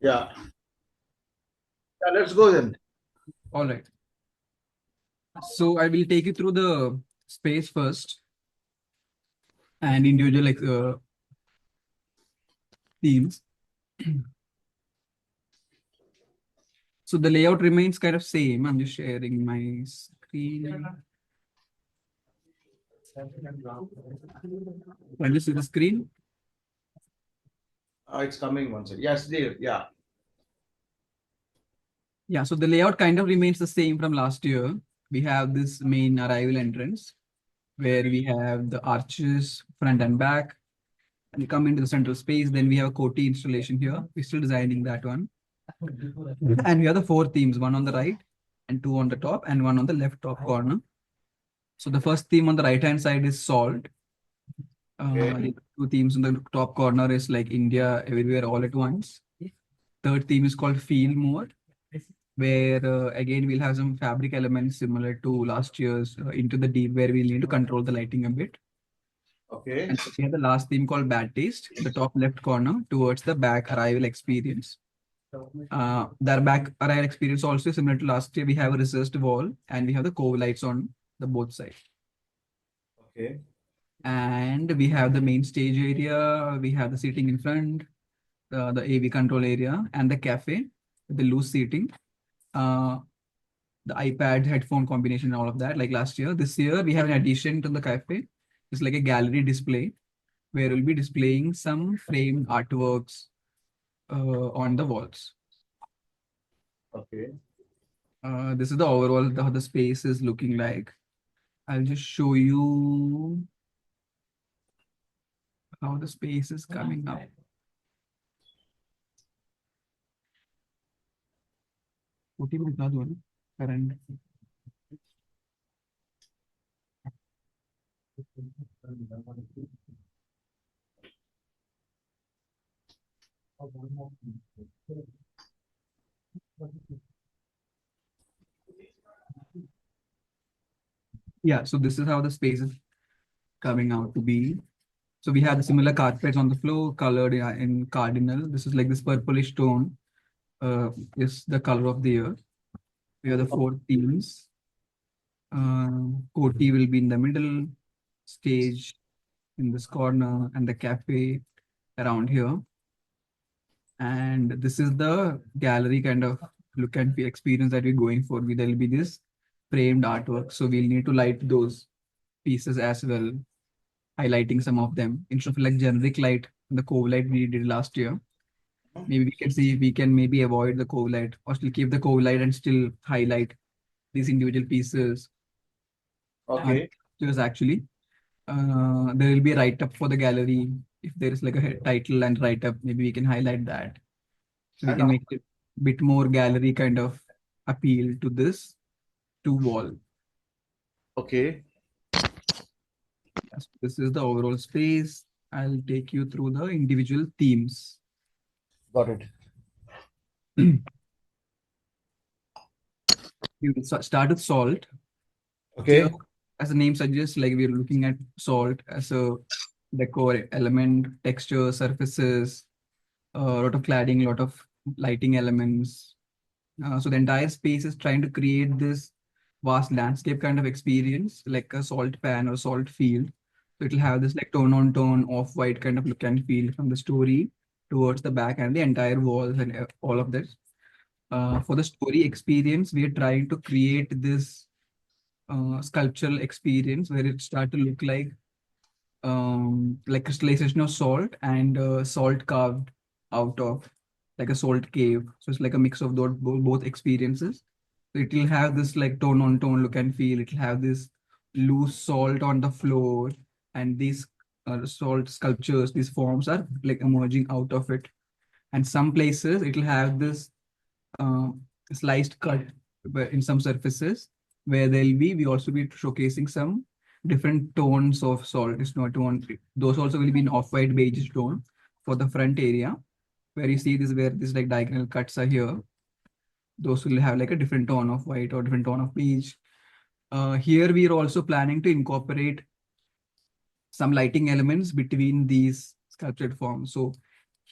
Yeah. Yeah, let's go then. All right. So I will take you through the space first and individual themes. So the layout remains kind of same. I'm just sharing my screen. Can you see the screen? It's coming one second. Yes, dear. Yeah. Yeah, so the layout kind of remains the same from last year. We have this main arrival entrance where we have the arches front and back. And you come into the central space. Then we have a Koti installation here. We're still designing that one. And we have the four themes, one on the right and two on the top and one on the left top corner. So the first theme on the right hand side is salt. Okay. The two themes in the top corner is like India everywhere all at once. Third theme is called Feel More, where again we'll have some fabric elements similar to last year's Into the Deep, where we'll need to control the lighting a bit. Okay. And we have the last theme called Bad Taste, the top left corner towards the back arrival experience. The back arrival experience also similar to last year. We have a recessed wall and we have the cove lights on the both sides. Okay. And we have the main stage area. We have the seating in front, the AV control area, and the cafe with the loose seating. Uh, the iPad headphone combination, all of that, like last year. This year, we have an addition to the cafe. It's like a gallery display where we'll be displaying some framed artworks on the walls. Okay. This is the overall how the space is looking like. I'll just show you how the space is coming up. OT में बता दो ना, current. Yeah, so this is how the space is coming out to be. So we have the similar carpets on the floor, colored in cardinal. This is like this purplish tone is the color of the year. We have the four themes. Koti will be in the middle, stage in this corner, and the cafe around here. And this is the gallery kind of look and feel experience that we're going for. There'll be this framed artwork. So we'll need to light those pieces as well, highlighting some of them instead of like generic light, the cove light we did last year. Maybe we can see if we can maybe avoid the cove light or still keep the cove light and still highlight these individual pieces. Okay. There's actually there will be a write up for the gallery. If there is like a title and write up, maybe we can highlight that. So we And can make it a bit more gallery kind of appeal to this two wall. okay. Yes, this is the overall space. I'll take you through the individual themes. Got it. We will start with salt. Here, Okay. as the name suggests, like we're looking at salt as a decor element, texture, surfaces, a lot of cladding, a lot of lighting elements. So the entire space is trying to create this vast landscape kind of experience, like a salt pan or salt field. So it'll have this like tone on tone, off-white kind of look and feel from the story towards the back and the entire walls and all of this. For the story experience, we are trying to create this sculptural experience where it start to look like crystallization of salt and salt carved out of like a salt cave. So it's like a mix of those both experiences. So it will have this like tone on tone look and feel. It will have this loose salt on the floor, and these salt sculptures, these forms are like emerging out of it. And some places it will have this uh, sliced cut in some surfaces where we also be showcasing some different tones of salt. It's not one, those also will be in off-white beige tone for the front area where you see this where this like diagonal cuts are here. Those will have like a different tone of white or different tone of beige. Here we are also planning to incorporate some lighting elements between these sculptured forms. So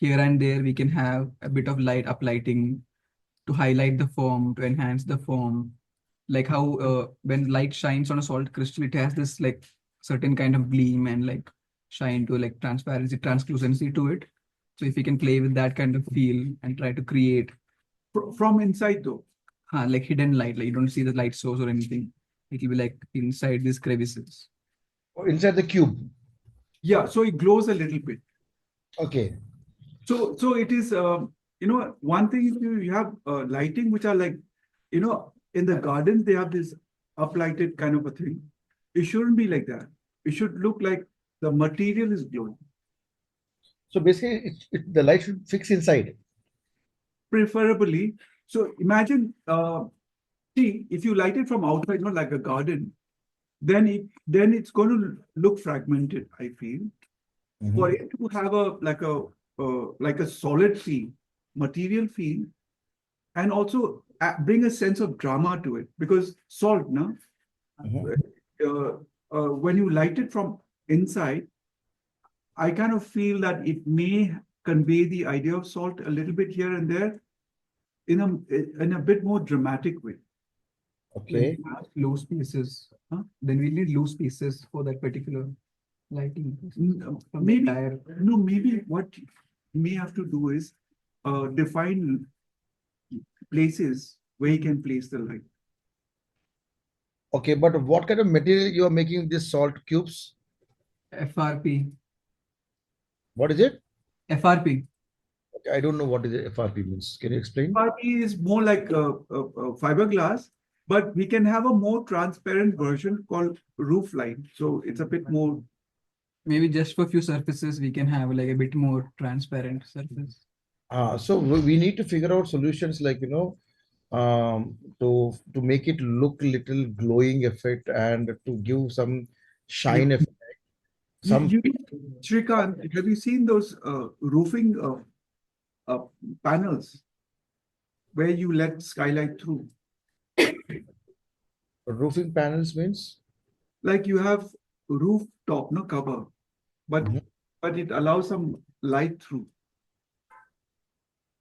here and there we can have a bit of light uplighting to highlight the form, to enhance the form. Like how when light shines on a salt crystal, it has this like certain kind of gleam and like shine to like transparency, translucency to it. So if you can play with that kind of feel and try to create From inside though. like hidden light, like you don't see the light source or anything. It will be like inside these crevices. Oh, inside the cube. Yeah, so it glows a little bit. Okay. So it is, one thing is you have lighting which are like, in the gardens they have this uplighted kind of a thing. It shouldn't be like that. It should look like the material is glowing. So basically, the light should fix inside. Preferably. So imagine, see, if you light it from outside, not like a garden, then it's going to look fragmented, I feel. Mhm. For it to have like a solid feel, material feel, and also bring a sense of drama to it, because salt, no, Mhm. when you light it from inside, I kind of feel that it may convey the idea of salt a little bit here and there in a bit more dramatic way. Okay. Loose pieces. Then we need loose pieces for that particular lighting. From the Maybe entire- no, maybe what you may have to do is define places where you can place the light. Okay, but what kind of material you are making these salt cubes? FRP. What is it? FRP. Okay, I don't know what is FRP means. Can you explain? FRP is more like fiberglass, but we can have a more transparent version called roof light. So it's a bit more. Maybe just for few surfaces, we can have like a bit more transparent surface. So we need to figure out solutions like, to make it look little glowing effect and to give some shine effect. Some Shrikant, have you seen those roofing panels where you let skylight through? roofing panels means? Like you have rooftop, no cover, but Mhm. but it allows some light through.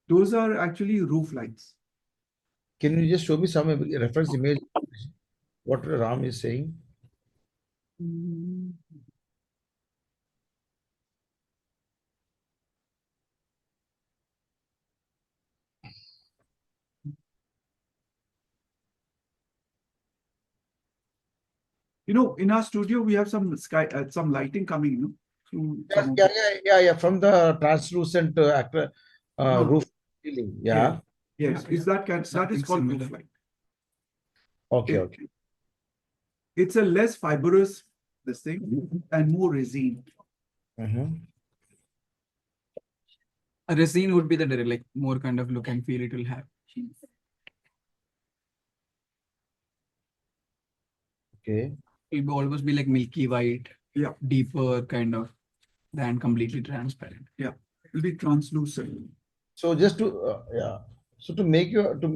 Those are actually roof lights. Can you just show me some reference image? What Ram is saying? In our studio we have some some lighting coming, through Yes, some of yeah. From the translucent No. roof ceiling. Yeah. Yes, is that that is Something called similar. roof light. Okay. It- Okay. It's a less fibrous this thing and more resin. Mhm. A resin would be the like more kind of look and feel it will have. Okay. It will always be like milky white, Yeah. deeper kind of than completely transparent. It'll be translucent. So just to yeah. So to make you to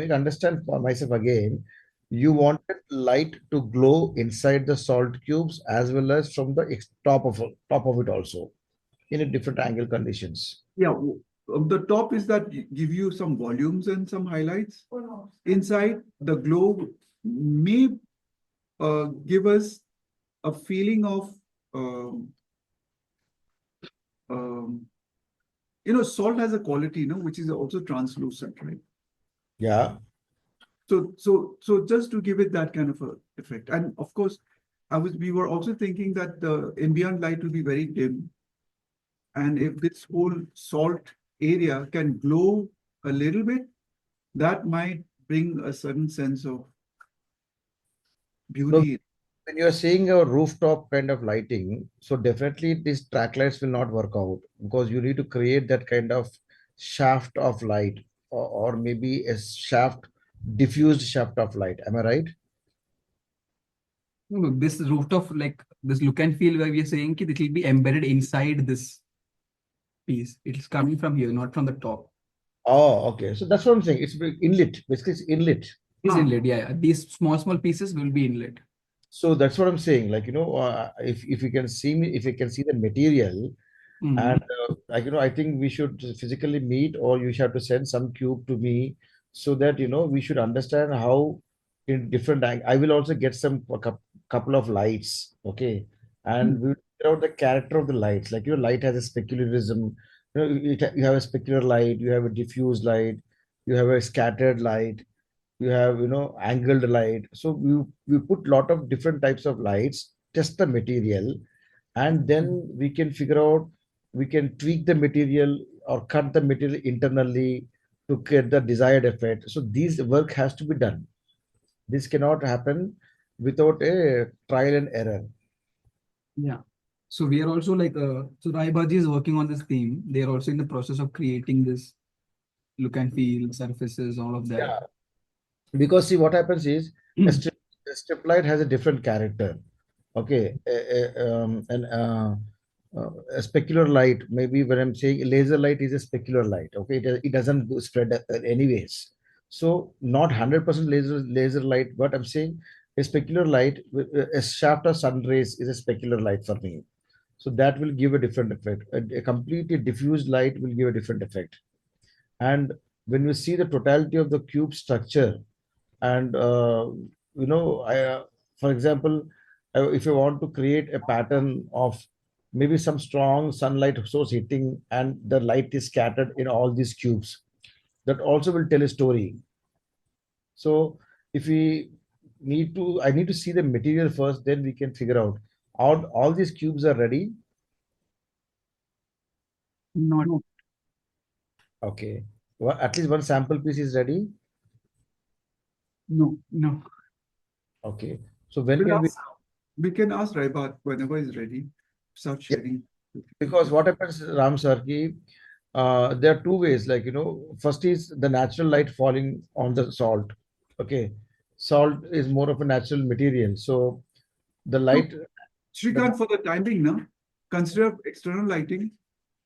make understand for myself again, you wanted light to glow inside the salt cubes as well as from the top of it also in a different angle conditions. Yeah, the top is that give you some volumes and some highlights. Inside, the globe may give us a feeling of, salt has a quality, which is also translucent, right? Yeah. So just to give it that kind of a effect. And of course, we were also thinking that the ambient light will be very dim. And if this whole salt area can glow a little bit, that might bring a certain sense of beauty. When you're saying a rooftop kind of lighting, so definitely these track lights will not work out because you need to create that kind of shaft of light or maybe a diffused shaft of light. Am I right? No, this rooftop, like this look and feel where we are saying it will be embedded inside this piece. It's coming from here, not from the top. Oh, okay. So that's what I'm saying. It's inlet. Basically, it's inlet. It's inlet, yeah. These small pieces will be inlet. So that's what I'm saying. Like, if you can see me, if you can see the material, Mhm. And I think we should physically meet, or you have to send some cube to me, so that we should understand how in different I will also get some couple of lights, okay, and we will figure out the character of the lights. Like light has a specularism. You have a specular light, you have a diffuse light, you have a scattered light, you have angled light. So we put lot of different types of lights, test the material, and then we can figure out, we can tweak the material or cut the material internally to get the desired effect. So this work has to be done. This cannot happen without a trial and error. Yeah. So we are also like, so Rai Bhaji is working on this theme. They are also in the process of creating this look and feel, surfaces, all of that. Yeah, because see what happens is a strip light has a different character. Okay, a specular light, maybe when I'm saying laser light is a specular light, okay, it doesn't spread anyways. So not 100% laser light, but I'm saying a specular light, a shaft of sun rays is a specular light for me. So that will give a different effect. A completely diffused light will give a different effect. And when we see the totality of the cube structure, and for example, if you want to create a pattern of maybe some strong sunlight source hitting and the light is scattered in all these cubes, that also will tell a story. So if we I need to see the material first, then we can figure out all these cubes are ready. Not, Okay, well, at least one sample piece is ready. no. Okay, so when We'll can we? ask, we can ask Raibat whenever he's ready, start Yeah, sharing. because what happens, Ram Sarki, there are two ways. Like, first is the natural light falling on the salt. Okay. Salt is more of a natural material. So the So, light, the, Shrikant, for the time being now, consider external lighting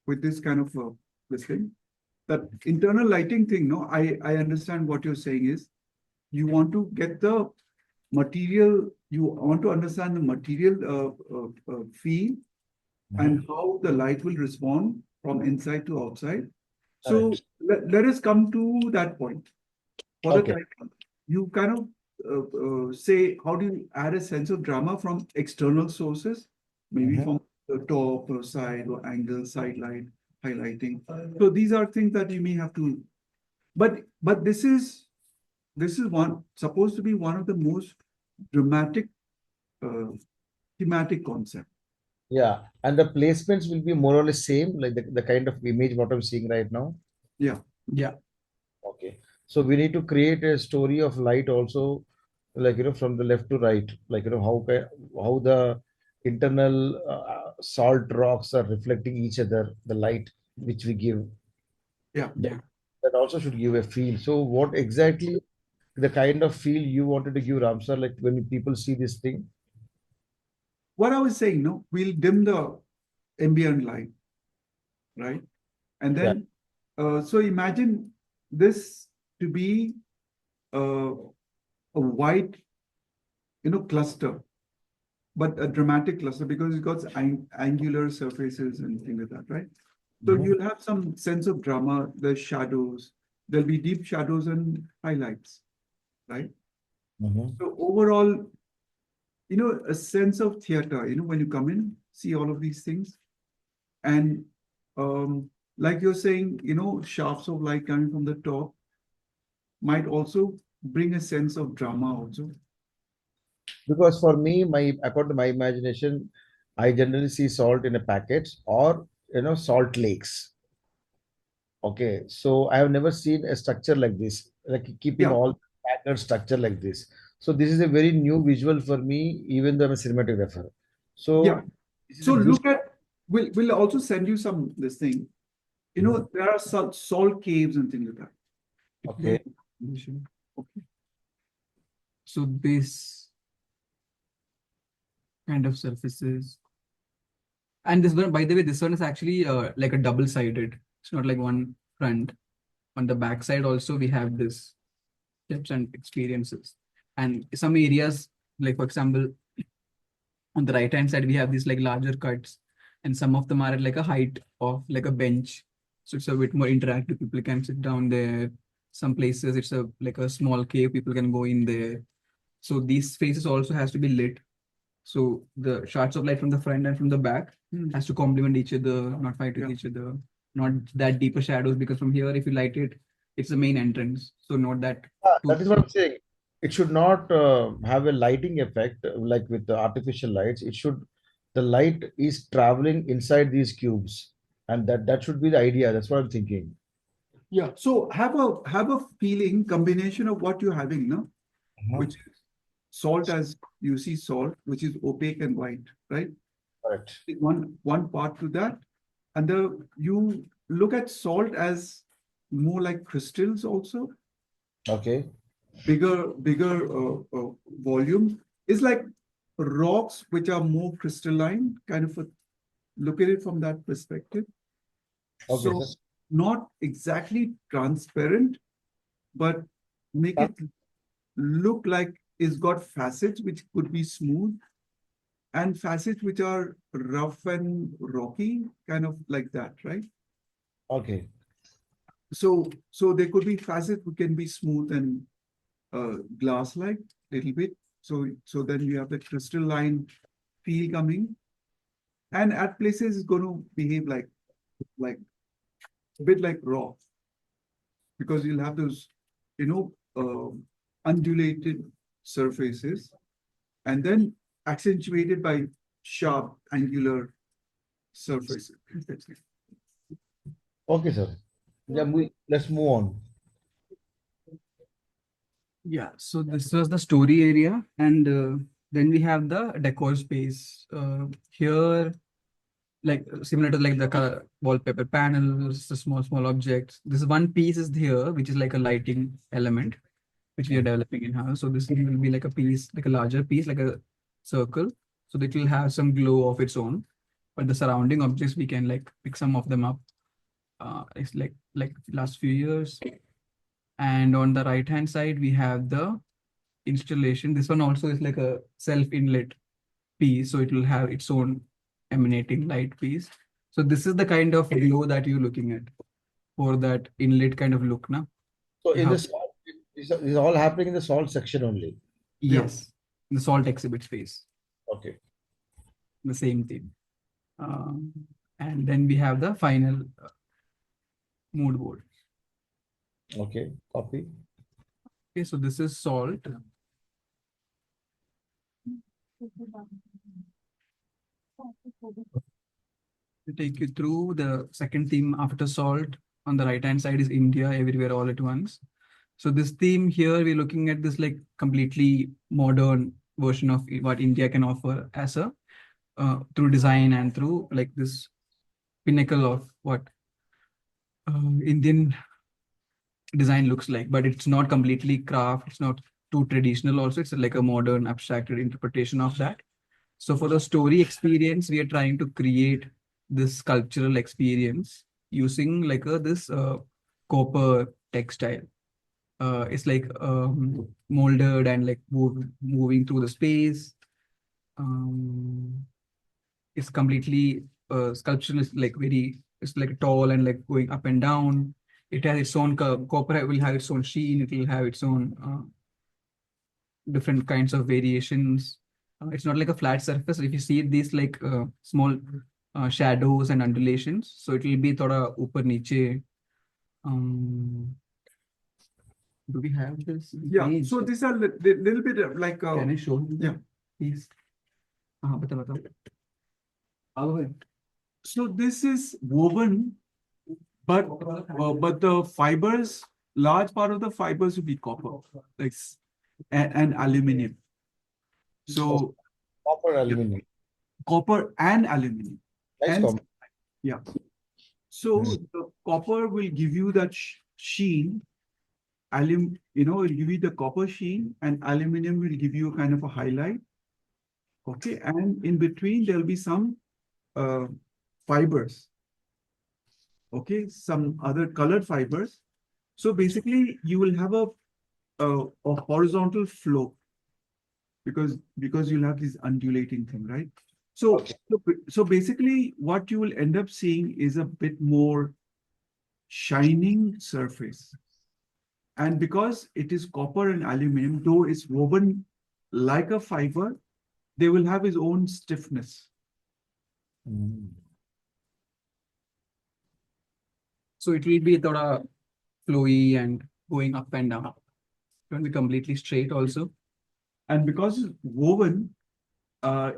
with this kind of this thing. That internal lighting thing, no, I understand what you're saying is you want to get the material, you want to understand the material feel and how the light will respond from inside to outside. So correct. let us come to that point. For the Okay. time, you kind of say, how do you add a sense of drama from external sources, maybe Mhm. from the top or side or angle, side light, highlighting. So these are things that you may have to, but this is one supposed to be one of the most dramatic uh, thematic concept. Yeah. And the placements will be more or less same, like the kind of image what I'm seeing right now. Yeah. Yeah. Okay. So we need to create a story of light also, like, from the left to right, like, how the internal salt rocks are reflecting each other, the light which we give. Yeah. That, Yeah. that also should give a feel. So what exactly the kind of feel you wanted to give, Ramsar, like when people see this thing? What I was saying, no, we'll dim the ambient light, right? And Yeah. then, so imagine this to be a white, cluster, but a dramatic cluster because it's got angular surfaces and things like that, right? So Mhm. you'll have some sense of drama, the shadows, there'll be deep shadows and highlights, right? Mhm. So overall, a sense of theater, when you come in, see all of these things. And like you're saying, shafts of light coming from the top might also bring a sense of drama also. Because for me, according to my imagination, I generally see salt in a packet or salt lakes. Okay, so I have never seen a structure like this, like keeping Yeah, all patterned structure like this. So this is a very new visual for me, even though I'm a cinematographer. yeah. So this is So a good. look at, we'll also send you some this thing. Mhm. There are salt caves and things like that. Okay. Okay. So this kind of surfaces. And this one, by the way, this one is actually like a double-sided. It's not like one front. On the back side also, we have this tips and experiences. And some areas, like for example, on the right hand side, we have these like larger cuts and some of them are at like a height of like a bench. So it's a bit more interactive. People can sit down there. Some places it's a like a small cave. People can go in there. So these spaces also has to be lit. So the shots of light from the front and from the back has to complement each other, not fight with Yeah. each other, not that deeper shadows. Because from here, if you light it, it's the main entrance. So not that That is what I'm saying. It should not have a lighting effect like with the artificial lights. The light is traveling inside these cubes, and that should be the idea. That's what I'm thinking. Yeah. So have a feeling combination of what you're having, no? Which is salt, as you see salt, which is opaque and white, right? Correct. One part to that. And you look at salt as more like crystals also, Okay. bigger volume. It's like rocks which are more crystalline, kind of look at it from that perspective. Okay, So sir. not exactly transparent, but make it look like it's got facets which could be smooth and facets which are rough and rocky, kind of like that, right? Okay. So there could be facets which can be smooth and glass-like little bit. So then you have the crystalline feel coming, and at places it's going to behave like a bit like rock, because you'll have those, undulated surfaces, and then accentuated by sharp angular surfaces. Okay, sir. Yeah, let's move on. Yeah, so this was the story area, and then we have the decor space. Here, like similar to like the wallpaper panels, the small objects. This one piece is here, which is like a lighting element, which we are developing in house. So this thing will be like a piece, like a larger piece, like a circle. So it will have some glow of its own. But the surrounding objects, we can like pick some of them up. It's like last few years. And on the right hand side, we have the installation. This one also is like a self inlet piece, so it will have its own emanating light piece. So this is the kind of glow that you're looking at for that inlet kind of look now. So in How- this, this is all happening in the salt section only. Yes, the salt exhibit space, Okay. the same thing. Um, and then we have the final mood board. Okay. Copy. Okay, so this is salt. To take you through the second theme after salt. On the right hand side is India, everywhere all at once. So this theme here, we're looking at this like completely modern version of what India can offer as a through design and through like this pinnacle of what Indian design looks like, but it's not completely craft. It's not too traditional. Also, it's like a modern abstracted interpretation of that. So for the story experience, we are trying to create this cultural experience using like this copper textile. It's like molded and like moving through the space. It's completely sculptural. Is like very, it's like tall and like going up and down. It has its own copper will have its own sheen. It will have its own different kinds of variations. It's not like a flat surface. If you see these like small shadows and undulations, so it will be thoda upar niche. Do we have this? Yeah. page? So these are little bit like Can I show you? yeah. Please. Bata. So this is woven, but the fibers, large part of the fibers will be copper, like and aluminum. So Copper aluminum. copper and aluminum. Nice And comment. yeah. So the copper will give you that sheen. Will give you the copper sheen, and aluminum will give you kind of a highlight. Okay, and in between there'll be some fibers. Okay, some other colored fibers. So basically, you will have a horizontal flow because you'll have this undulating thing, right? So, Okay. so basically, what you will end up seeing is a bit more shining surface. And because it is copper and aluminum, though it's woven like a fiber, they will have its own stiffness. Mm. So it will be thoda flowy and going up and down. It won't be completely straight also. And because it's woven,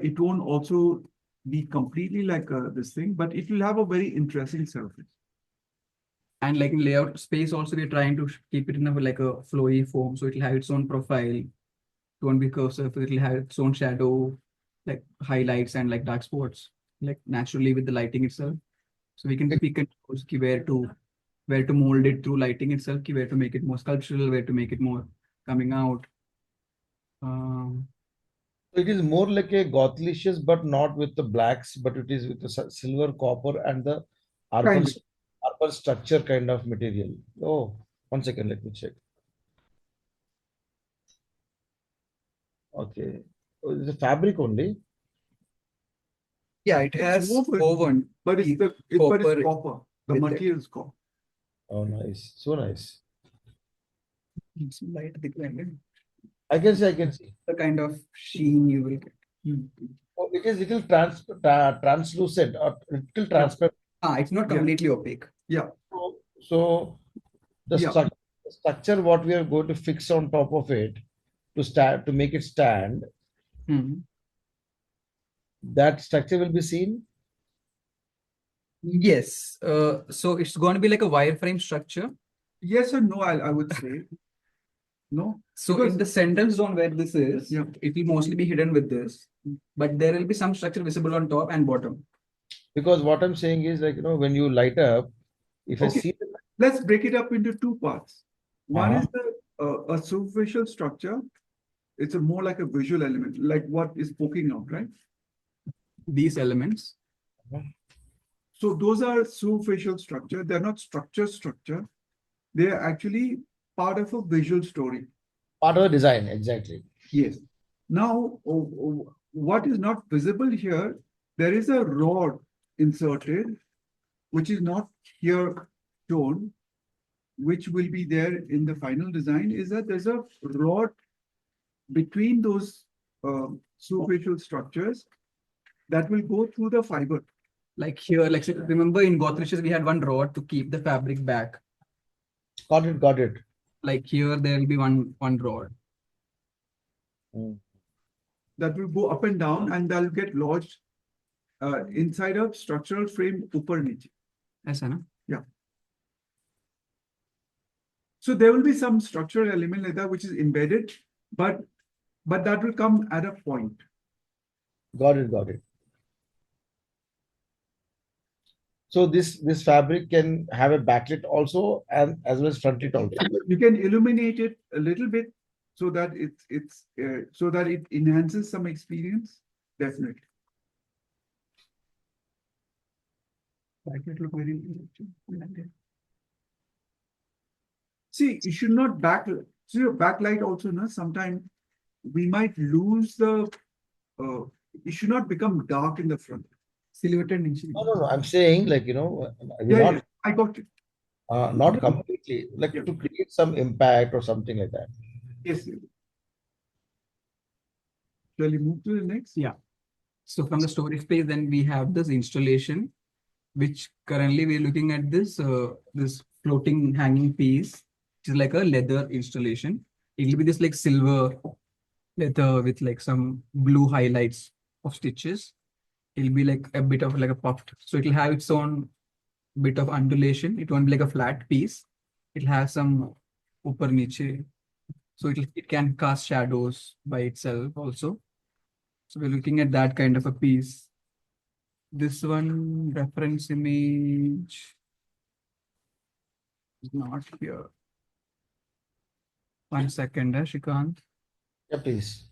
it won't also be completely like this thing, but it will have a very interesting surface. And like in layout space also, we're trying to keep it in a like a flowy form. So it'll have its own profile. It won't be curved surface. It'll have its own shadow, like highlights and like dark spots, like naturally with the lighting itself. So we can pick and choose ki where to mold it through lighting itself, ki where to make it more sculptural, where to make it more coming out. Um, It is more like a Gothlicious, but not with the blacks, but it is with the silver, copper, and the arbor, Kind of. arbor structure kind of material. Oh, 1 second, let me check. Okay. Oh, it's a fabric only. yeah, it It's has woven, woven, but it's the but it's copper copper. The with it. material is copper. Oh, nice. So nice. It's light dependent. I can see. The kind of sheen you will get. Oh, it is little translucent or little Yeah. transparent. It's not Yeah. completely opaque. Yeah. So the Yeah. structure what we are going to fix on top of it to stand to make it stand, Hmm. that structure will be seen. Yes. So it's going to be like a wireframe structure. Yes or no, I would say. No. So Because in the central zone where this is, Yeah. it will mostly be hidden with this, but there will be some structure visible on top and bottom. Because what I'm saying is like, when you light up, if I Okay, see, let's break it up into two parts. One uh-huh, is a superficial structure. It's a more like a visual element, like what is poking out, right? These elements. So those are superficial structure. They're not structure. They're actually part of a visual story. part of the design, exactly. Yes. Now, what is not visible here, there is a rod inserted, which is not here shown, which will be there in the final design, is that there's a rod between those superficial structures that will go through the fiber. Like here, like remember in Gothrish's, we had one rod to keep the fabric back. Got it, got it. Like here, there will be one rod. Mm. That will go up and down, and that'll get lodged inside a structural frame upper niche. Yes, na? Yeah. So there will be some structural element like that which is embedded, but that will come at a point. Got it, got it. So this fabric can have a backlit also, and as well as frontlit also. You can illuminate it a little bit so that so that it enhances some experience. Definitely. It look very. See, you should not so your backlight also, no, sometimes we might lose the it should not become dark in the front. Silhouetted initially. No. I'm saying like, Yeah, I got it. not completely, like Yeah. to create some impact or something like that. Yes. Shall we move to the next? Yeah. So from the storage space, then we have this installation, which currently we're looking at this floating hanging piece, which is like a leather installation. It'll be this like silver leather with like some blue highlights of stitches. It'll be like a bit of like a puffed. So it'll have its own bit of undulation. It won't be like a flat piece. It'll have some upper niche. So it can cast shadows by itself also. So we're looking at that kind of a piece. This one reference image is not here. 1 second, Shrikant. Yeah, please.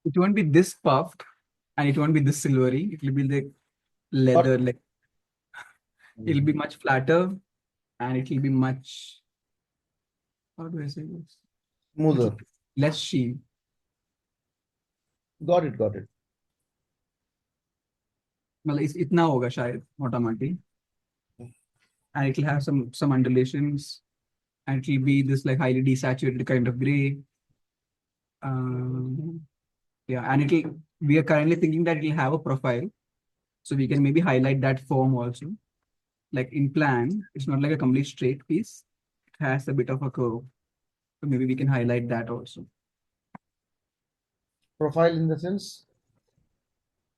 it won't be this puffed and it won't be this silvery. It will be like leather, like it'll be much flatter and it will be much, how do I say this? Smoother. Less sheen. Got it, got it. मतलब इतना होगा शायद मोटा माटी, and it will have some undulations, and it will be this like highly desaturated kind of gray. Yeah, and it'll, we are currently thinking that it'll have a profile, so we can maybe highlight that form also. Like in plan, it's not like a complete straight piece. It has a bit of a curve, so maybe we can highlight that also. Profile in the sense?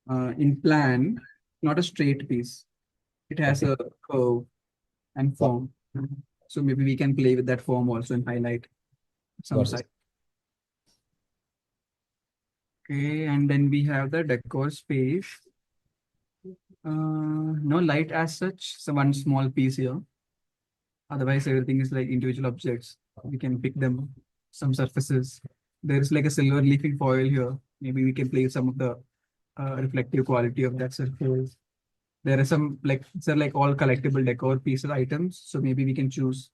In plan, not a straight piece. It has a curve and form. So maybe we can play with that form also and highlight some Got it. side. Okay, and then we have the decor space. No light as such, so one small piece here. Otherwise, everything is like individual objects. We can pick them, some surfaces. There is like a silver leafing foil here. Maybe we can play with some of the reflective quality of that surface. There are some like, these are like all collectible decor pieces items. So maybe we can choose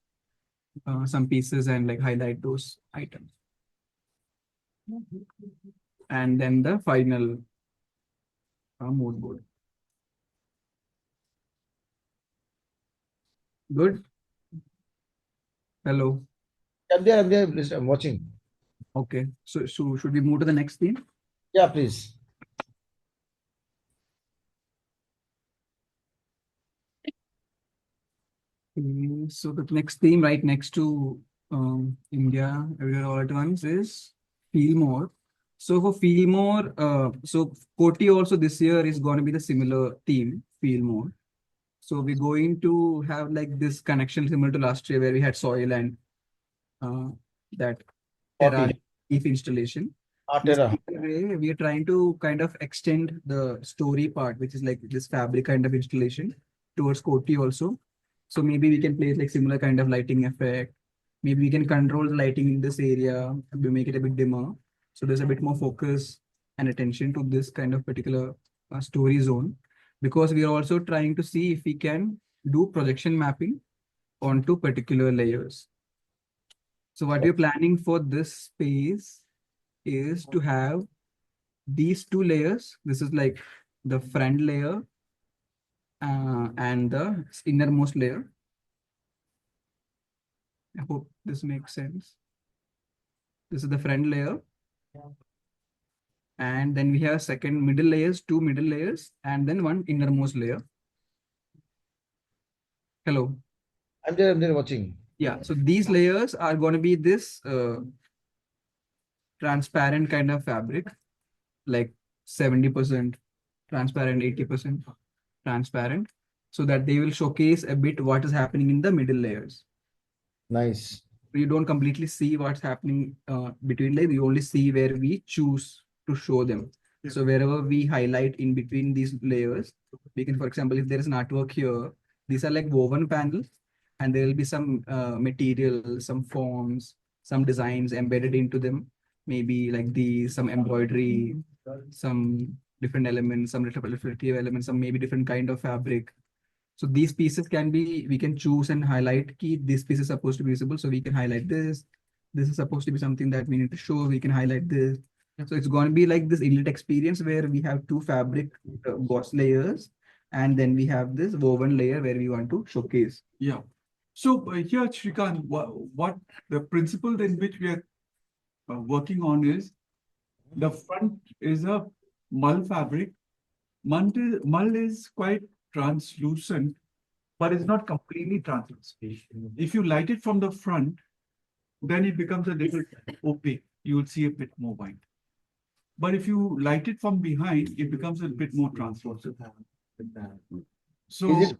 some pieces and like highlight those items. And then the final mood board. Good. Hello. I'm there, listen, I'm watching. Okay. So should we move to the next theme? Yeah, please. So the next theme right next to India, Everywhere All at Once is Feel More. So for Feel More, so Koti also this year is going to be the similar theme, Feel More. So we're going to have like this connection similar to last year where we had soil and that terra leaf installation. This Terra. way, we are trying to kind of extend the story part, which is like this fabric kind of installation towards Koti also. So maybe we can play like similar kind of lighting effect. Maybe we can control the lighting in this area, we make it a bit dimmer. So there's a bit more focus and attention to this kind of particular story zone, because we are also trying to see if we can do projection mapping onto particular layers. So what we're planning for this space is to have these two layers. This is like the front layer and the innermost layer. I hope this makes sense. This is the front layer. And then we have second middle layers, two middle layers, and then one innermost layer. Hello. I'm there watching. Yeah, so these layers are going to be this transparent kind of fabric, like 70% transparent, 80% transparent, so that they will showcase a bit what is happening in the middle layers. Nice. You don't completely see what's happening between layers. You only see where we choose to show them. Yeah. So wherever we highlight in between these layers, we can, for example, if there is an artwork here, these are like woven panels, and there will be some material, some forms, some designs embedded into them. Maybe like these, some embroidery, some different elements, some reflective elements, some maybe different kind of fabric. So these pieces can be, we can choose and highlight key. This piece is supposed to be visible, so we can highlight this. This is supposed to be something that we need to show. We can highlight this. So it's going to be like this inlet experience where we have two fabric boss layers, and then we have this woven layer where we want to showcase. Yeah. So here, Shrikant, what the principle in which we are working on is the front is a mull fabric. Mull is quite translucent, but it's not completely translucent. If you light it from the front, then it becomes a little opaque. You will see a bit more white. But if you light it from behind, it becomes a bit more translucent. So Is it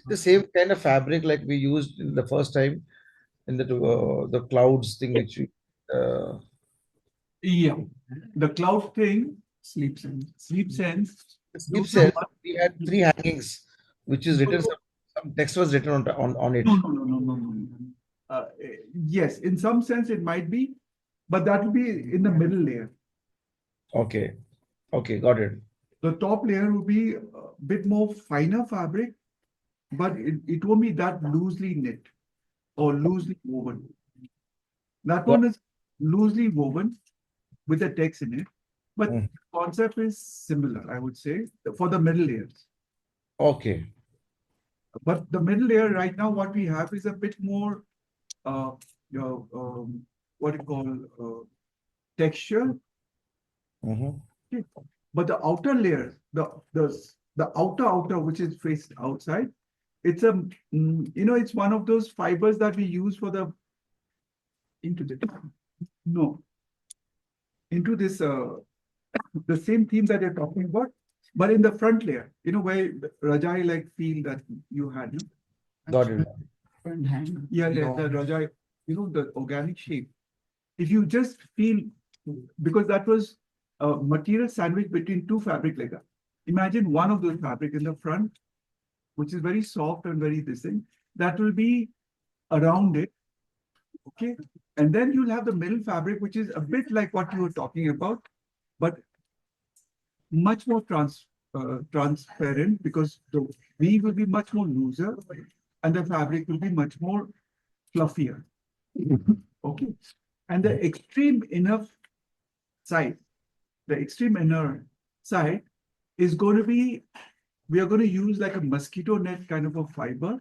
the same kind of fabric like we used in the first time in the clouds thing which we yeah, the cloud thing, Sleep sense. sleep sense. Sleep Sense, we had three hangings, which is written, some text was written on it. No. Yes, in some sense it might be, but that will be in the middle layer. Okay. Okay, got it. The top layer will be a bit more finer fabric, but it won't be that loosely knit or loosely woven. That Got one is loosely woven with the text in it, but Mm. the concept is similar, I would say, for the middle layers. Okay. But the middle layer right now, what we have is a bit more, uh, you know, what you call texture. Mhm. Okay. But the outer layer, the outer which is faced outside, it's a it's one of those fibers that we use for the into the no into this the same theme that you're talking about, but in the front layer, where Rajai like feel that you had, no? Got it. Front hand. Yeah, the long. Rajai, the organic shape. If you just feel, because that was a material sandwich between two fabric like that. Imagine one of those fabric in the front, which is very soft and very this thing, that will be around it. Okay. And then you'll have the middle fabric, which is a bit like what you were talking about, but much more transparent, because the weave will be much more looser and the fabric will be much more fluffier. Okay. And the extreme inner side, the extreme inner side is going to be, we are going to use like a mosquito net kind of a fiber,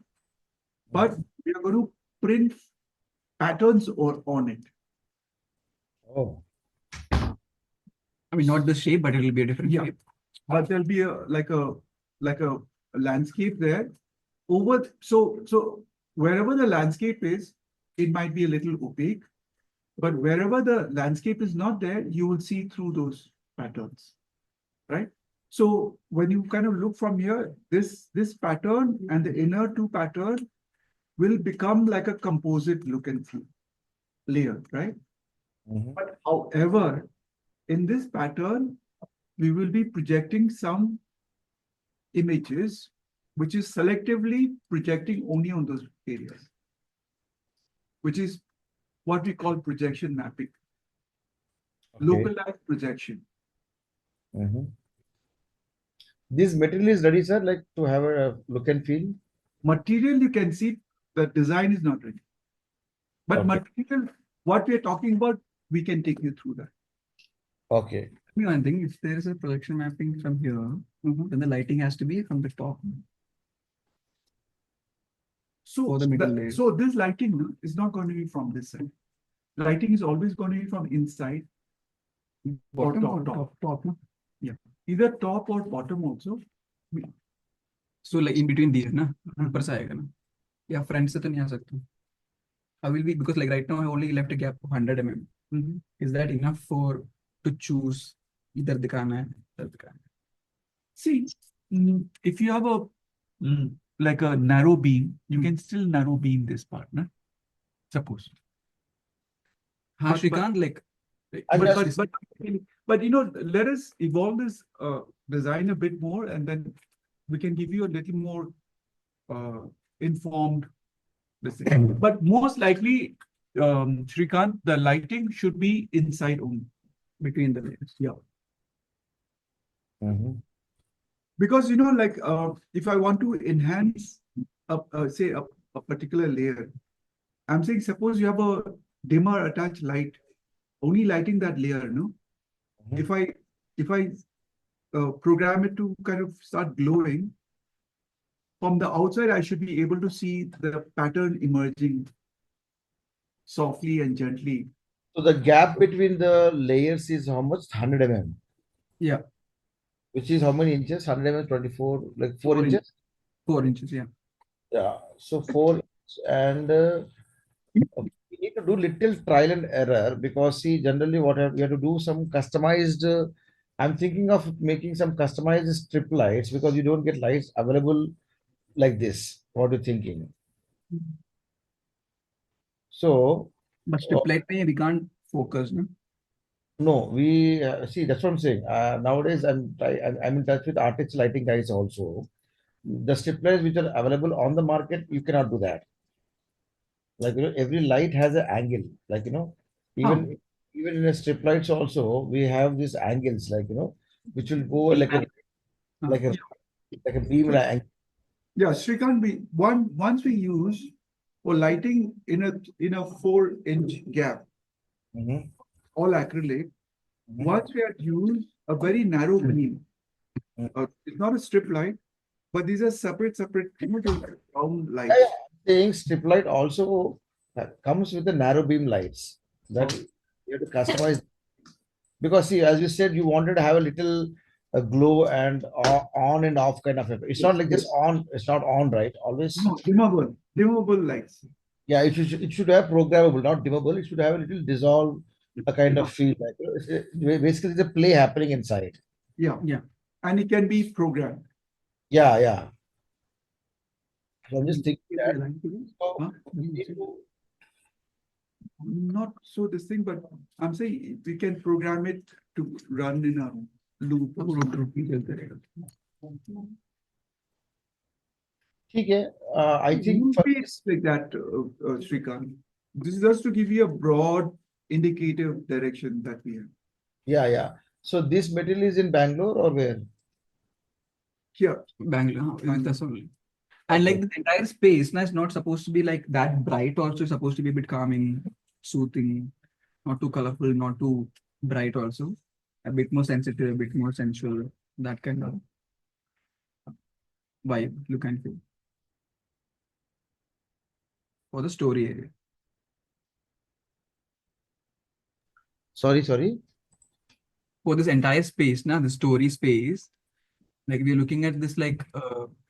but we are going to print patterns on it. Oh, I mean, not the shape, but it will be a different Yeah. shape. But there'll be like a landscape there. So wherever the landscape is, it might be a little opaque, but wherever the landscape is not there, you will see through those patterns, right? So when you kind of look from here, this pattern and the inner two pattern will become like a composite look and feel layer, right? mhm. But however, in this pattern, we will be projecting some images, which is selectively projecting only on those areas, which is what we call projection mapping, Okay. localized projection. Mhm. This material is ready, sir, like to have a look and feel. Material, you can see the design is not ready. But Okay. material, what we are talking about, we can take you through that. Okay. I mean, I think if there is a projection mapping from here, then the lighting has to be from the top. So, For the middle layer. so this lighting is not going to be from this side. Lighting is always going to be from inside or Bottom or top. top, no? Yeah, either top or bottom also. So like in between these, na? ऊपर से आएगा ना? Yeah, front से तो नहीं आ सकता. I will be, because like right now I only left a gap of 100 mm. Is that enough for to choose either दिखाना है, इधर दिखाना है? See, if you have a like a narrow beam, you can still narrow beam this part, na? Suppose. हाँ, But- Shrikant, like, I'm But, just- but let us evolve this design a bit more, and then we can give you a little more informed decision. But most likely, Shrikant, the lighting should be inside only. between the layers. Yeah. Mhm. Because like if I want to enhance say a particular layer, I'm saying suppose you have a dimmer attached light, only lighting that layer, no? Mhm. If I program it to kind of start glowing, from the outside, I should be able to see the pattern emerging softly and gently. So the gap between the layers is how much? 100 mm. Yeah, Which is how many inches? 100 mm, 24, like 4 4 inches? 4 inches, yeah. Yeah. So 4 and we need to do little trial and error, because see, generally we have to do some customized. I'm thinking of making some customized strip lights, because you don't get lights available like this. What are you thinking? So But strip light में we can't focus, no? no, we see, that's what I'm saying. Nowadays, I'm in touch with artist lighting guys also. The strip lights which are available on the market, you cannot do that. Like every light has an angle. Like even even in a strip lights also, we have these angles, like, which will go like a, like a beam So, angle. yeah, Srikant, once we use for lighting in a 4-inch gap, Mhm, all acrylic. mhm, Once we had used a very narrow beam, mhm. it's not a strip light, but these are separate, those round Yeah, yeah, lights. I'm saying strip light also comes with the narrow beam lights that Okay. you have to customize. Because see, as you said, you wanted to have a little glow and on and off kind of effect. It's not Yes, like yes. just on. It's not on, right? Always. No, dimmable lights. Yeah, it should have programmable, not dimmable. It should have a little dissolve, a kind of Yeah, feel. Like, basically, the play happening inside. yeah, Yeah. and it can be programmed. Yeah, yeah. So I'm just Mm. thinking Give me that. a line, please. So Huh? we need to. Not so this thing, but I'm saying we can program it to run in a loop or something. ठीक है. I think Won't for be this. like that, Srikant. This is just to give you a broad indicative direction that we have. Yeah, yeah. So this material is in Bangalore or where? Here, Bangalore. That's only. And Okay. like the entire space, now, it's not supposed to be like that bright. Also, it's supposed to be a bit calming, soothing, not too colorful, not too bright. Also, a bit more sensitive, a bit more sensual. That kind of vibe, look and feel for the story area. Sorry, sorry. For this entire space, now the story space, like we're looking at this like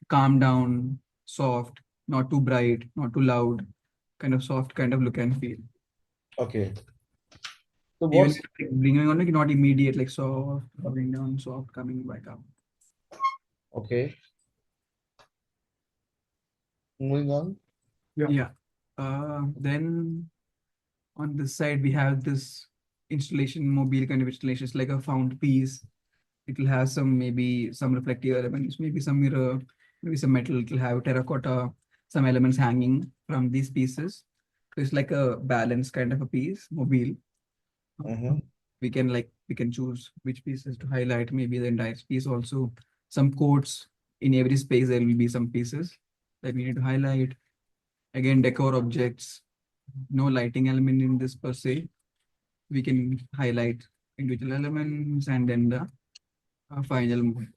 calm down, soft, not too bright, not too loud, kind of soft kind of look and feel. Okay. So Even what's like bringing on like not immediate, like soft, coming down, soft, coming back up. okay? Moving on. yeah, Yeah. Then on this side we have this installation, mobile kind of installation. It's like a found piece. It will have some maybe some reflective elements, maybe some mirror, maybe some metal. It will have terracotta, some elements hanging from these pieces. So it's like a balanced kind of a piece, mobile. Mm-hmm. We can choose which pieces to highlight, maybe the entire piece also. Some quotes in every space, there will be some pieces that we need to highlight. Again, decor objects, no lighting element in this per se. We can highlight individual elements and then the final move.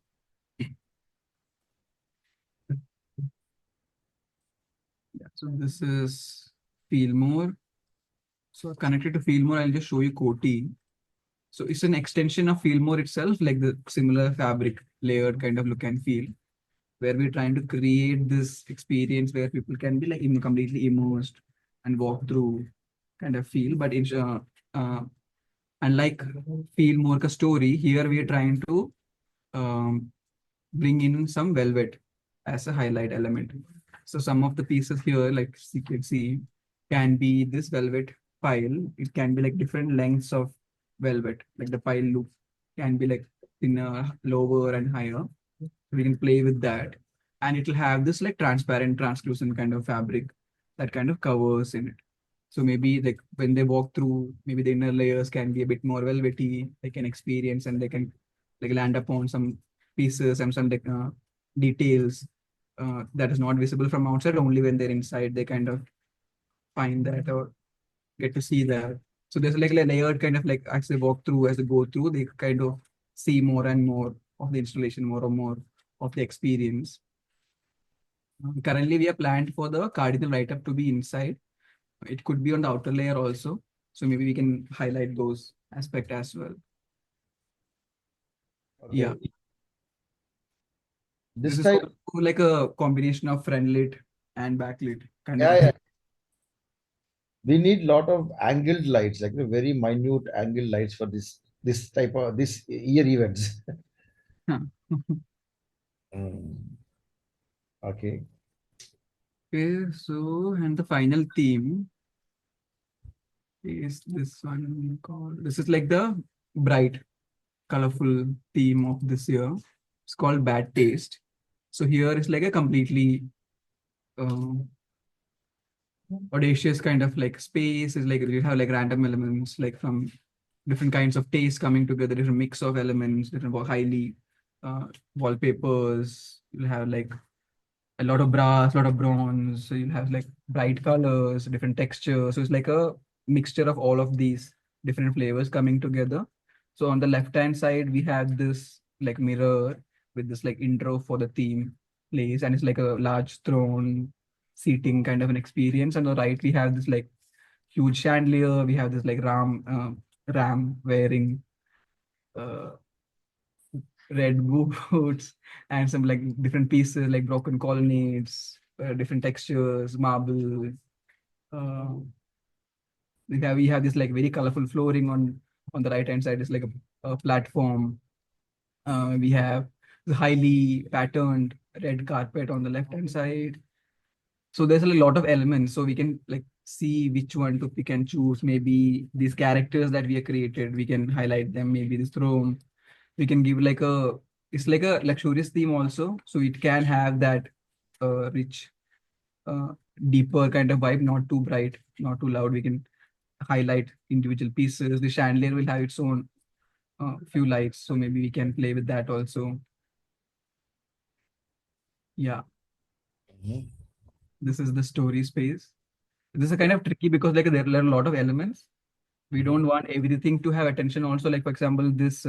Yeah, so this is Feel More. So connected to Feel More, I'll just show you Koti. So it's an extension of Feel More itself, like the similar fabric layered kind of look and feel, where we're trying to create this experience where people can be like completely immersed and walk through kind of feel. But in uh, unlike Feel More ka story, here we are trying to um, bring in some velvet as a highlight element. So some of the pieces here, like you can see, can be this velvet pile. It can be like different lengths of velvet, like the pile loop can be like thinner, lower, and higher. We can play with that, and it'll have this like transparent, translucent kind of fabric that kind of covers in it. So maybe like when they walk through, maybe the inner layers can be a bit more velvety. They can experience and they can like land upon some pieces and some like, details that is not visible from outside. Only when they're inside, they kind of find that or get to see that. So there's like a layered kind of like as they walk through, as they go through, they kind of see more and more of the installation, more and more of the experience. Currently, we are planned for the cardinal write-up to be inside. It could be on the outer layer also. So maybe we can highlight those aspect as well. Yeah, Okay. this This is type. also like a combination of front lit and backlit kind of Yeah, a yeah. thing. We need lot of angled lights, like very minute angled lights for this type of this year events. Huh. Mm, okay. Okay, so and the final theme is this one called, this is like the bright, colorful theme of this year. It's called Bad Taste. So here is like a completely uh, audacious kind of like space. Is like you have like random elements like from different kinds of taste coming together, different mix of elements, different highly wallpapers. You'll have like a lot of brass, a lot of bronze. So you'll have like bright colors, different textures. So it's like a mixture of all of these different flavors coming together. So on the left hand side, we have this like mirror with this like intro for the theme place, and it's like a large throne seating kind of an experience. On the right, we have this like huge chandelier. We have this like ram wearing uh, red boots and some like different pieces like broken colonnades, different textures, marble. Uh, we have this like very colorful flooring on the right hand side. It's like a platform. We have the highly patterned red carpet on the left hand side. So there's a lot of elements. So we can like see which one to pick and choose. Maybe these characters that we have created, we can highlight them. Maybe this throne, we can give like it's like a luxurious theme also. So it can have that rich, uh, deeper kind of vibe, not too bright, not too loud. We can highlight individual pieces. The chandelier will have its own few lights. So maybe we can play with that also. Yeah, Mhm. this is the story space. This is kind of tricky because like there are a lot of elements. We don't want everything to have attention also. Like for example, this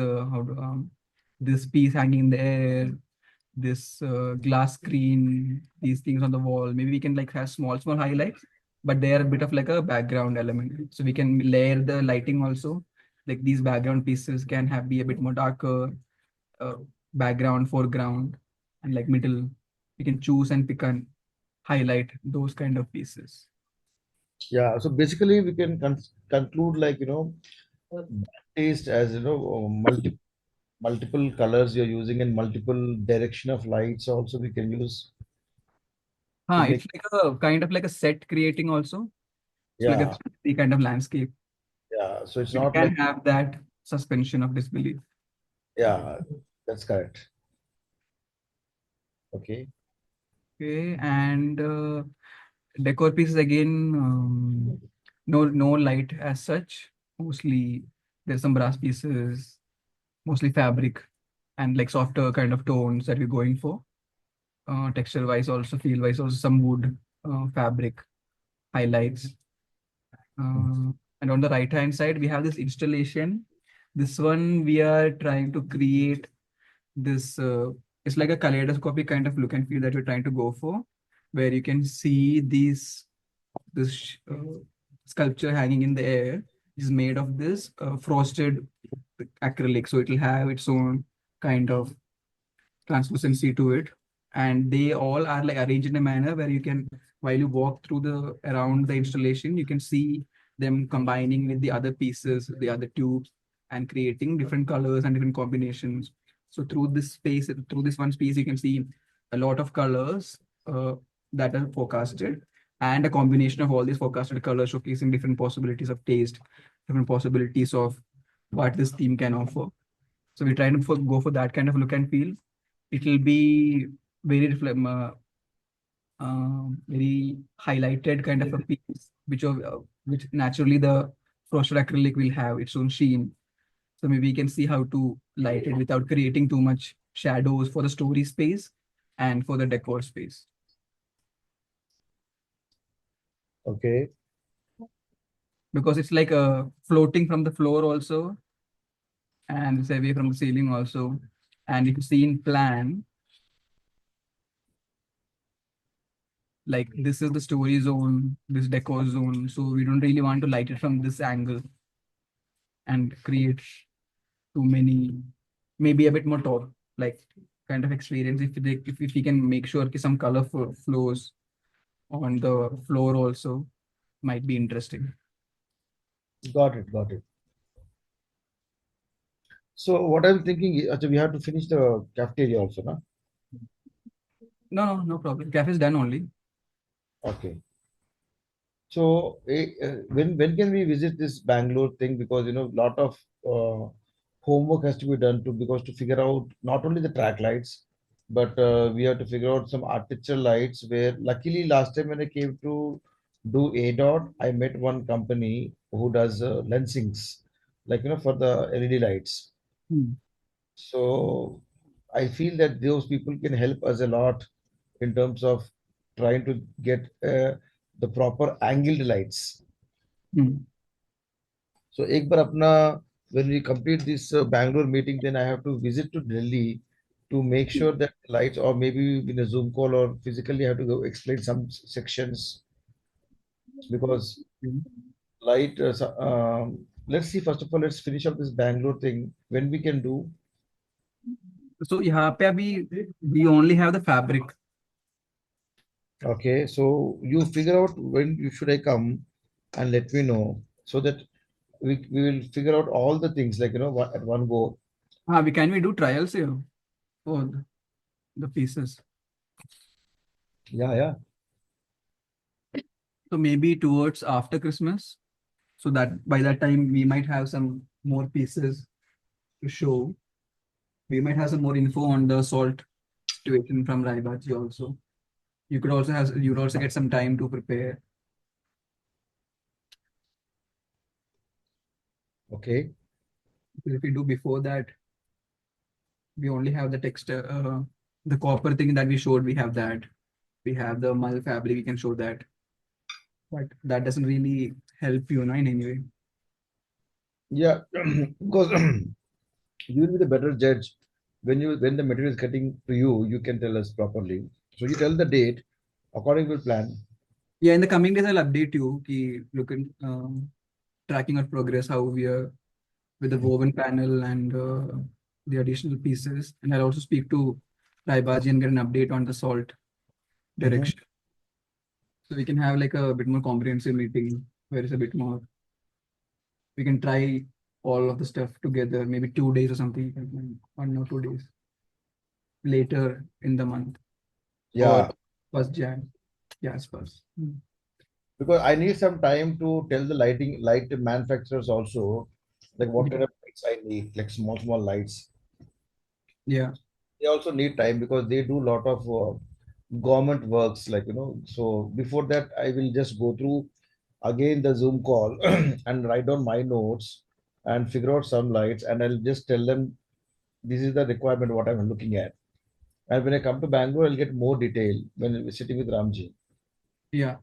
piece hanging in the air, this glass screen, these things on the wall. Maybe we can like have small highlights, but they are a bit of like a background element. So we can layer the lighting also. Like these background pieces can have be a bit more darker, uh, background, foreground, and like middle. We can choose and pick and highlight those kind of pieces. Yeah, so basically we can conclude like, taste as, multiple colors you're using and multiple direction of lights also we can use to make, It's like a kind of like a set creating also. It's like a yeah, 3D kind of landscape. yeah. So it's It not can like, have that suspension of disbelief. yeah, that's correct. Okay. Okay, and decor pieces again, no light as such. Mostly there's some brass pieces, mostly fabric and like softer kind of tones that we're going for. Texture wise, also feel wise, also some wood, fabric highlights. And on the right hand side, we have this installation. This one we are trying to create this. It's like a kaleidoscopic kind of look and feel that we're trying to go for, where you can see this sculpture hanging in the air is made of this frosted acrylic. So it will have its own kind of translucency to it. And they all are like arranged in a manner where you can, while you walk through the around the installation, you can see them combining with the other pieces, the other tubes, and creating different colors and different combinations. So through this space, through this one space, you can see a lot of colors that are forecasted, and a combination of all these forecasted colors showcasing different possibilities of taste, different possibilities of what this theme can offer. So we're trying to go for that kind of look and feel. It will be very very highlighted kind of a piece, which naturally the frosted acrylic will have its own sheen. So maybe we can see how to light it without creating too much shadows for the story space and for the decor space. Okay. Because it's like floating from the floor also, and it's away from the ceiling also. And if you see in plan, like this is the story zone, this decor zone. So we don't really want to light it from this angle and create too many, maybe a bit more tall, like kind of experience. If we can make sure some color flows on the floor also, might be interesting. Got it. Got it. So what I'm thinking is, we have to finish the cafeteria also, na? No problem. Cafe is done only. Okay. So when can we visit this Bangalore thing? Because lot of homework has to be done to because to figure out not only the track lights, but we have to figure out some architectural lights. Where luckily last time when I came to do ADOT, I met one company who does lensings. like for the LED lights. Hmm. So I feel that those people can help us a lot in terms of trying to get the proper angled lights. Hmm. So एक बार अपना when we complete this Bangalore meeting, then I have to visit to Delhi to make sure that lights, or maybe in a Zoom call or physically, I have to go explain some sections because Hmm. light. Let's see. First of all, let's finish up this Bangalore thing. When we can do. So यहाँ पे अभी we only have the fabric. Okay, so you figure out when you should I come and let me know so that we will figure out all the things like at one go. We do trials here for the pieces. Yeah, yeah. So maybe towards after Christmas, so that by that time we might have some more pieces to show. We might have some more info on the salt situation from Raibachi also. You'd also get some time to prepare. Okay. If we do before that, we only have the texture, the copper thing that we showed. We have that. We have the mull fabric. We can show that, but that doesn't really help you, in any way. Yeah, because you will be the better judge when the material is getting to you. You can tell us properly. So you tell the date according to plan. Yeah, in the coming days, I'll update you. Look at tracking our progress, how we are with the woven panel and the additional pieces. And I'll also speak to Raibaji and get an update on the salt Mhm. direction. So we can have like a bit more comprehensive meeting where it's a bit more, we can try all of the stuff together, maybe 2 days or something, 1 or 2 days later in the month or Yeah, first Jan. Yes, first. because I need some time to tell the light manufacturers also, like what kind of lights I need, like small lights. Yeah. They also need time because they do a lot of government works, like so before that I will just go through again the Zoom call and write down my notes and figure out some lights, and I'll just tell them this is the requirement what I'm looking at. And when I come to Bangalore, I'll get more detail when we're sitting with Ramji. Yeah.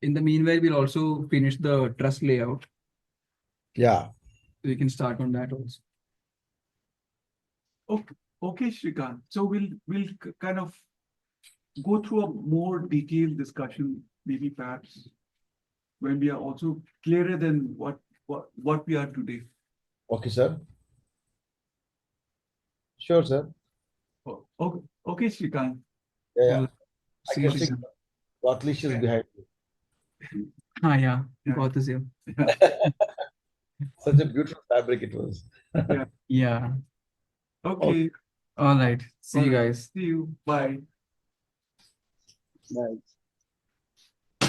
In the meanwhile, we'll also finish the truss layout. Yeah. So we can start on that also. Okay, okay, Shrikant. So we'll kind of go through a more detailed discussion, maybe perhaps when we are also clearer than what we are today. Okay, sir. Sure, sir. Okay, okay, Shrikant. Yeah, yeah. Well, I see you, can see Srikanth. Gatlish is behind you. Yeah. Yeah. Got this here. Yeah, Such a beautiful fabric it was. yeah. Yeah. Okay. All right. See All you right. guys. See you. Bye. Nice.